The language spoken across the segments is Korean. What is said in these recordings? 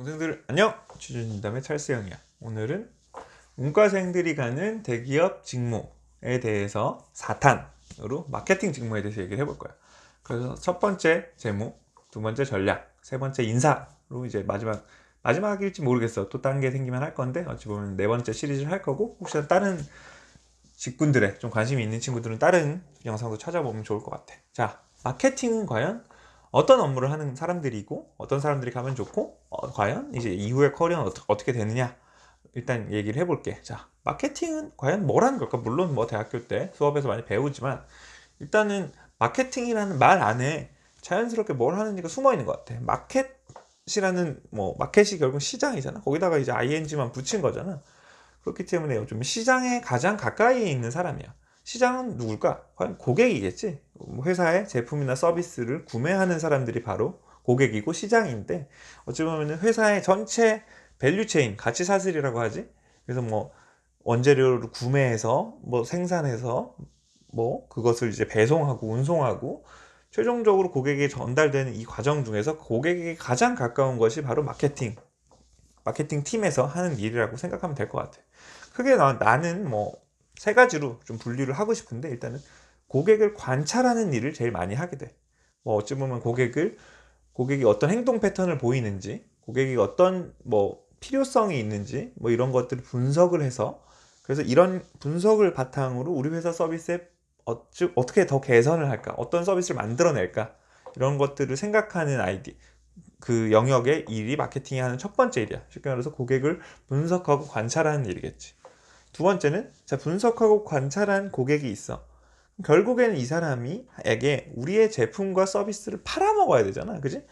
동생들 안녕! 취준인담의 찰스형이야. 오늘은 문과생들이 가는 대기업 직무에 대해서 4탄으로 마케팅 직무에 대해서 얘기를 해볼 거야. 그래서 첫 번째 재무, 두 번째 전략, 세 번째 인사로 이제 마지막일지 모르겠어. 또 다른 게 생기면 할 건데 어찌 보면 네 번째 시리즈를 할 거고, 혹시나 다른 직군들에 좀 관심이 있는 친구들은 다른 영상도 찾아보면 좋을 것 같아. 자, 마케팅은 과연 어떤 업무를 하는 사람들이고 어떤 사람들이 가면 좋고 과연 이제 이후의 커리어는 어떻게 되느냐, 일단 얘기를 해볼게. 자, 마케팅은 과연 뭘 하는 걸까? 물론 뭐 대학교 때 수업에서 많이 배우지만 일단은 마케팅이라는 말 안에 자연스럽게 뭘 하는지가 숨어 있는 것 같아. 마켓이라는 마켓이 결국 시장이잖아. 거기다가 이제 ing만 붙인 거잖아. 그렇기 때문에 요즘 시장에 가장 가까이에 있는 사람이야. 시장은 누굴까? 과연 고객이겠지. 회사의 제품이나 서비스를 구매하는 사람들이 바로 고객이고 시장인데, 어찌 보면 회사의 전체 밸류체인, 가치 사슬이라고 하지. 그래서 원재료를 구매해서 생산해서 그것을 이제 배송하고 운송하고 최종적으로 고객에게 전달되는 이 과정 중에서 고객에게 가장 가까운 것이 바로 마케팅 팀에서 하는 일이라고 생각하면 될 것 같아. 크게 나는 세 가지로 좀 분류를 하고 싶은데, 일단은 고객을 관찰하는 일을 제일 많이 하게 돼. 어찌 보면 고객이 어떤 행동 패턴을 보이는지, 고객이 어떤 필요성이 있는지 이런 것들을 분석을 해서, 그래서 이런 분석을 바탕으로 우리 회사 서비스에 어떻게 더 개선을 할까, 어떤 서비스를 만들어낼까, 이런 것들을 생각하는 그 영역의 일이 마케팅이 하는 첫 번째 일이야. 쉽게 말해서 고객을 분석하고 관찰하는 일이겠지. 두 번째는, 자, 분석하고 관찰한 고객이 있어. 결국에는 이 사람이에게 우리의 제품과 서비스를 팔아먹어야 되잖아. 그지?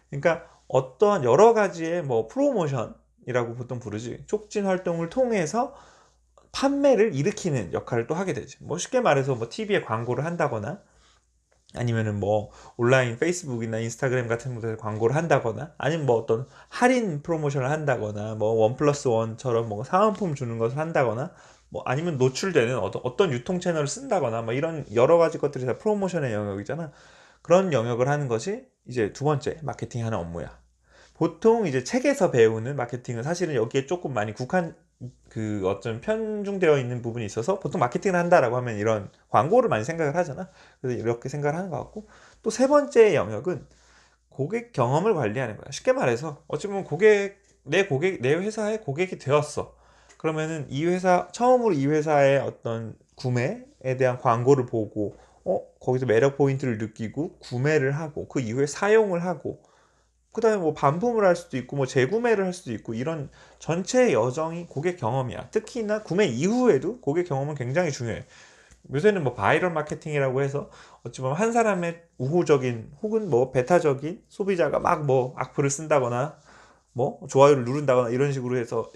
그러니까 어떠한 여러 가지의 프로모션이라고 보통 부르지. 촉진 활동을 통해서 판매를 일으키는 역할을 또 하게 되지. 쉽게 말해서 TV에 광고를 한다거나, 아니면은 온라인 페이스북이나 인스타그램 같은 곳에 광고를 한다거나, 아니면 어떤 할인 프로모션을 한다거나, 원 플러스 원처럼 사은품 주는 것을 한다거나, 아니면 노출되는 어떤 유통 채널을 쓴다거나, 이런 여러 가지 것들이 다 프로모션의 영역이잖아. 그런 영역을 하는 것이 이제 두 번째 마케팅 하는 업무야. 보통 이제 책에서 배우는 마케팅은 사실은 여기에 조금 많이 어떤 편중되어 있는 부분이 있어서, 보통 마케팅을 한다라고 하면 이런 광고를 많이 생각을 하잖아. 그래서 이렇게 생각을 하는 것 같고, 또 세 번째 영역은 고객 경험을 관리하는 거야. 쉽게 말해서 어찌 보면 내 회사의 고객이 되었어. 그러면은 처음으로 이 회사의 어떤 구매에 대한 광고를 보고, 거기서 매력 포인트를 느끼고 구매를 하고, 그 이후에 사용을 하고, 그 다음에 반품을 할 수도 있고 재구매를 할 수도 있고, 이런 전체 여정이 고객 경험이야. 특히나 구매 이후에도 고객 경험은 굉장히 중요해. 요새는 바이럴 마케팅이라고 해서 어찌 보면 한 사람의 우호적인 혹은 배타적인 소비자가 막 악플을 쓴다거나 좋아요를 누른다거나 이런 식으로 해서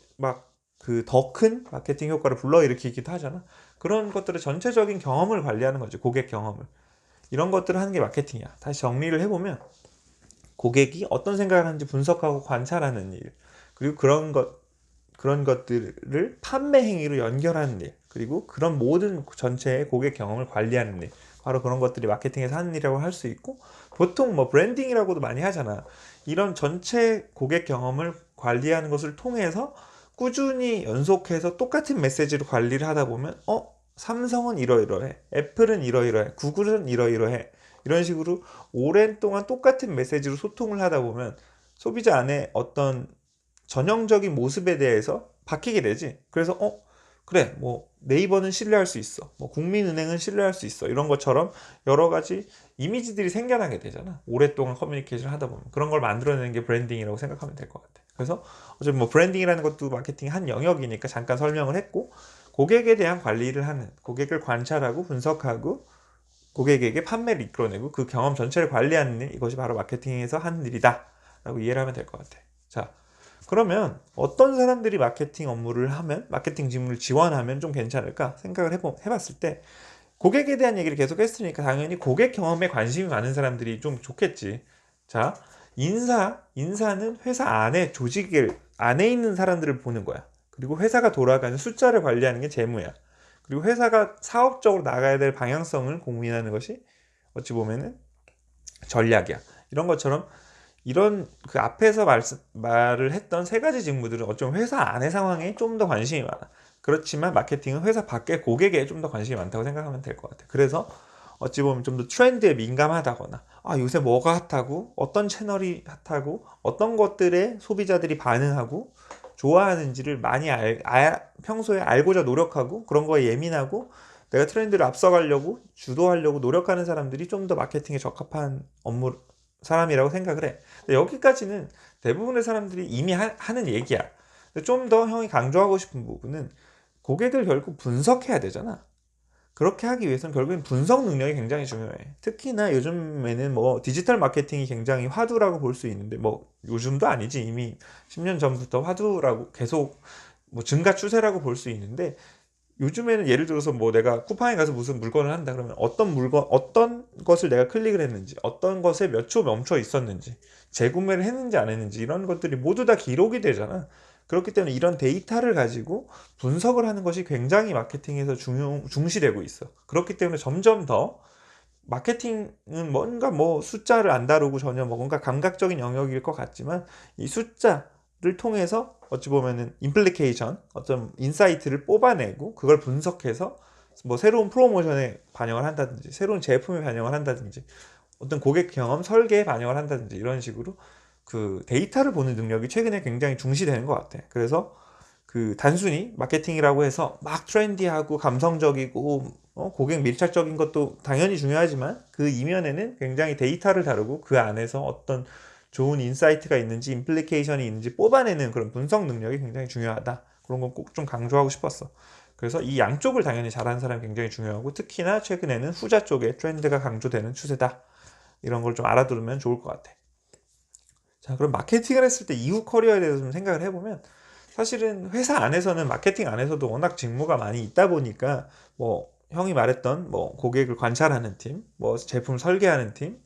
그 더 큰 마케팅 효과를 불러일으키기도 하잖아. 그런 것들의 전체적인 경험을 관리하는 거죠. 고객 경험을. 이런 것들을 하는 게 마케팅이야. 다시 정리를 해보면, 고객이 어떤 생각을 하는지 분석하고 관찰하는 일, 그리고 그런 것들을 판매 행위로 연결하는 일, 그리고 그런 모든 전체의 고객 경험을 관리하는 일, 바로 그런 것들이 마케팅에서 하는 일이라고 할 수 있고, 보통 브랜딩이라고도 많이 하잖아. 이런 전체 고객 경험을 관리하는 것을 통해서 꾸준히 연속해서 똑같은 메시지로 관리를 하다 보면, 삼성은 이러이러해, 애플은 이러이러해, 구글은 이러이러해, 이런 식으로 오랜 동안 똑같은 메시지로 소통을 하다 보면 소비자 안에 어떤 전형적인 모습에 대해서 바뀌게 되지. 그래서 그래, 네이버는 신뢰할 수 있어, 국민은행은 신뢰할 수 있어, 이런 것처럼 여러 가지 이미지들이 생겨나게 되잖아. 오랫동안 커뮤니케이션을 하다 보면 그런 걸 만들어내는 게 브랜딩이라고 생각하면 될 것 같아. 그래서 어차피 브랜딩이라는 것도 마케팅의 한 영역이니까 잠깐 설명을 했고, 고객에 대한 관리를 하는, 고객을 관찰하고 분석하고 고객에게 판매를 이끌어내고 그 경험 전체를 관리하는 일, 이것이 바로 마케팅에서 하는 일이다 라고 이해를 하면 될 것 같아. 자, 그러면 어떤 사람들이 마케팅 업무를 하면, 마케팅 직무를 지원하면 좀 괜찮을까 생각을 해봤을 때, 고객에 대한 얘기를 계속 했으니까 당연히 고객 경험에 관심이 많은 사람들이 좀 좋겠지. 자, 인사는 회사 안에 안에 있는 사람들을 보는 거야. 그리고 회사가 돌아가는 숫자를 관리하는 게 재무야. 그리고 회사가 사업적으로 나가야 될 방향성을 고민하는 것이 어찌 보면은 전략이야. 이런 것처럼 이런 그 앞에서 말을 했던 세 가지 직무들은 어쩌면 회사 안의 상황에 좀 더 관심이 많아. 그렇지만 마케팅은 회사 밖의 고객에 좀 더 관심이 많다고 생각하면 될 것 같아. 그래서 어찌 보면 좀 더 트렌드에 민감하다거나, 아, 요새 뭐가 핫하고, 어떤 채널이 핫하고, 어떤 것들에 소비자들이 반응하고, 좋아하는지를 많이 평소에 알고자 노력하고, 그런 거에 예민하고, 내가 트렌드를 앞서가려고, 주도하려고 노력하는 사람들이 좀 더 마케팅에 적합한 사람이라고 생각을 해. 근데 여기까지는 대부분의 사람들이 이미 하는 얘기야. 좀 더 형이 강조하고 싶은 부분은 고객을 결국 분석해야 되잖아. 그렇게 하기 위해서는 결국엔 분석 능력이 굉장히 중요해. 특히나 요즘에는 뭐 디지털 마케팅이 굉장히 화두라고 볼 수 있는데, 뭐 요즘도 아니지, 이미 10년 전부터 화두라고 계속 뭐 증가 추세라고 볼 수 있는데, 요즘에는 예를 들어서 뭐 내가 쿠팡에 가서 무슨 물건을 한다 그러면 어떤 것을 내가 클릭을 했는지, 어떤 것에 몇 초 멈춰 있었는지, 재구매를 했는지 안 했는지, 이런 것들이 모두 다 기록이 되잖아. 그렇기 때문에 이런 데이터를 가지고 분석을 하는 것이 굉장히 마케팅에서 중시되고 있어. 그렇기 때문에 점점 더 마케팅은 뭔가 뭐 숫자를 안 다루고 전혀 뭔가 감각적인 영역일 것 같지만, 이 숫자를 통해서 어찌 보면은 임플리케이션, 어떤 인사이트를 뽑아내고 그걸 분석해서 뭐 새로운 프로모션에 반영을 한다든지, 새로운 제품에 반영을 한다든지, 어떤 고객 경험 설계에 반영을 한다든지, 이런 식으로 그 데이터를 보는 능력이 최근에 굉장히 중시되는 것 같아. 그래서 그 단순히 마케팅이라고 해서 막 트렌디하고 감성적이고 고객 밀착적인 것도 당연히 중요하지만, 그 이면에는 굉장히 데이터를 다루고 그 안에서 어떤 좋은 인사이트가 있는지, 임플리케이션이 있는지 뽑아내는 그런 분석 능력이 굉장히 중요하다. 그런 건 꼭 좀 강조하고 싶었어. 그래서 이 양쪽을 당연히 잘하는 사람이 굉장히 중요하고, 특히나 최근에는 후자 쪽에 트렌드가 강조되는 추세다. 이런 걸 좀 알아두면 좋을 것 같아. 자, 그럼 마케팅을 했을 때 이후 커리어에 대해서 좀 생각을 해보면, 사실은 회사 안에서는 마케팅 안에서도 워낙 직무가 많이 있다 보니까, 뭐 형이 말했던 뭐 고객을 관찰하는 팀, 뭐 제품 설계하는 팀,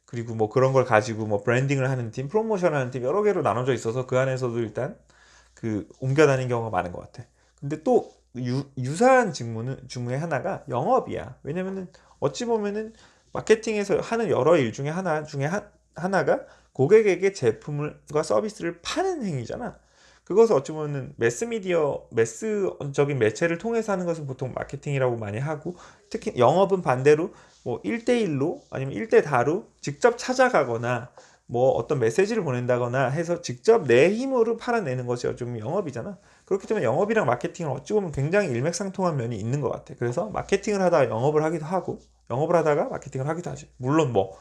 그리고 뭐 그런 걸 가지고 뭐 브랜딩을 하는 팀, 프로모션을 하는 팀, 여러 개로 나눠져 있어서 그 안에서도 일단 그 옮겨 다니는 경우가 많은 것 같아. 근데 또 유사한 직무의 하나가 영업이야. 왜냐면은 어찌 보면은 마케팅에서 하는 여러 일 중에 하나가 고객에게 제품과 서비스를 파는 행위잖아. 그것을 어찌 보면은 매스적인 매체를 통해서 하는 것은 보통 마케팅이라고 많이 하고, 특히 영업은 반대로 뭐 1대1로 아니면 1대 다로 직접 찾아가거나 뭐 어떤 메시지를 보낸다거나 해서 직접 내 힘으로 팔아내는 것이 좀 영업이잖아. 그렇기 때문에 영업이랑 마케팅은 어찌 보면 굉장히 일맥상통한 면이 있는 것 같아. 그래서 마케팅을 하다가 영업을 하기도 하고, 영업을 하다가 마케팅을 하기도 하지. 물론 뭐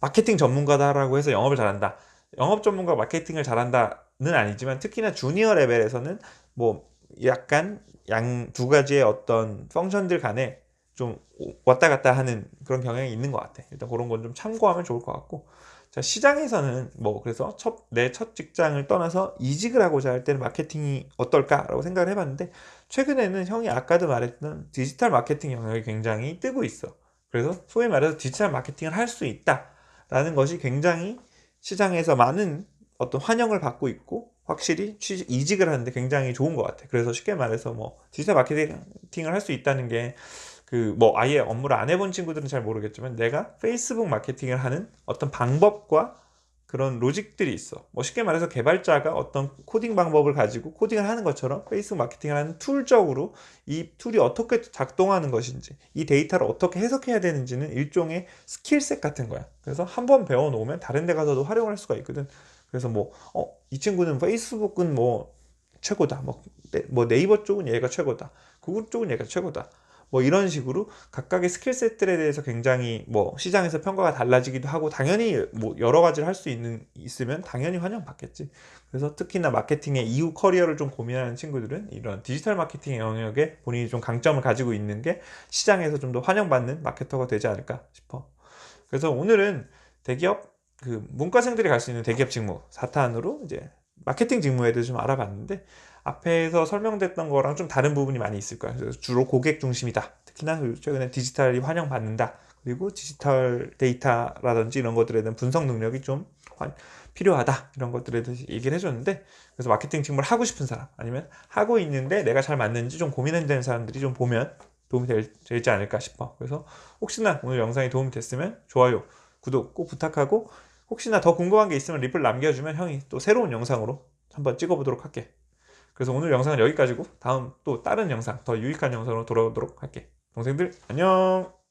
마케팅 전문가다라고 해서 영업을 잘한다, 영업 전문가 마케팅을 잘한다는 아니지만, 특히나 주니어 레벨에서는 뭐 약간 양 두 가지의 어떤 펑션들 간에 좀 왔다 갔다 하는 그런 경향이 있는 것 같아. 일단 그런 건 좀 참고하면 좋을 것 같고, 자, 시장에서는 뭐 그래서 내 첫 직장을 떠나서 이직을 하고자 할 때는 마케팅이 어떨까라고 생각을 해봤는데, 최근에는 형이 아까도 말했던 디지털 마케팅 영역이 굉장히 뜨고 있어. 그래서 소위 말해서 디지털 마케팅을 할 수 있다라는 것이 굉장히 시장에서 많은 어떤 환영을 받고 있고, 확실히 이직을 하는데 굉장히 좋은 것 같아. 그래서 쉽게 말해서 뭐 디지털 마케팅을 할 수 있다는 게, 그 뭐 아예 업무를 안 해본 친구들은 잘 모르겠지만, 내가 페이스북 마케팅을 하는 어떤 방법과 그런 로직들이 있어. 뭐 쉽게 말해서 개발자가 어떤 코딩 방법을 가지고 코딩을 하는 것처럼, 페이스북 마케팅을 하는 툴적으로 이 툴이 어떻게 작동하는 것인지, 이 데이터를 어떻게 해석해야 되는지는 일종의 스킬셋 같은 거야. 그래서 한번 배워놓으면 다른 데 가서도 활용을 할 수가 있거든. 그래서 뭐 이 친구는 페이스북은 뭐 최고다, 뭐 네이버 쪽은 얘가 최고다, 구글 쪽은 얘가 최고다, 뭐 이런 식으로 각각의 스킬셋들에 대해서 굉장히 뭐 시장에서 평가가 달라지기도 하고, 당연히 뭐 여러 가지를 할 수 있으면 당연히 환영받겠지. 그래서 특히나 마케팅의 이후 커리어를 좀 고민하는 친구들은 이런 디지털 마케팅 영역에 본인이 좀 강점을 가지고 있는 게 시장에서 좀 더 환영받는 마케터가 되지 않을까 싶어. 그래서 오늘은 대기업, 그 문과생들이 갈 수 있는 대기업 직무 4탄으로 이제 마케팅 직무에 대해서 좀 알아봤는데, 앞에서 설명됐던 거랑 좀 다른 부분이 많이 있을 거야. 그래서 주로 고객 중심이다. 특히나 최근에 디지털이 환영받는다. 그리고 디지털 데이터라든지 이런 것들에 대한 분석 능력이 좀 필요하다. 이런 것들에 대해서 얘기를 해줬는데, 그래서 마케팅 직무를 하고 싶은 사람, 아니면 하고 있는데 내가 잘 맞는지 좀 고민되는 사람들이 좀 보면 도움이 되지 않을까 싶어. 그래서 혹시나 오늘 영상이 도움이 됐으면 좋아요, 구독 꼭 부탁하고, 혹시나 더 궁금한 게 있으면 리플 남겨주면 형이 또 새로운 영상으로 한번 찍어보도록 할게. 그래서 오늘 영상은 여기까지고 다음 또 다른 영상, 더 유익한 영상으로 돌아오도록 할게. 동생들 안녕.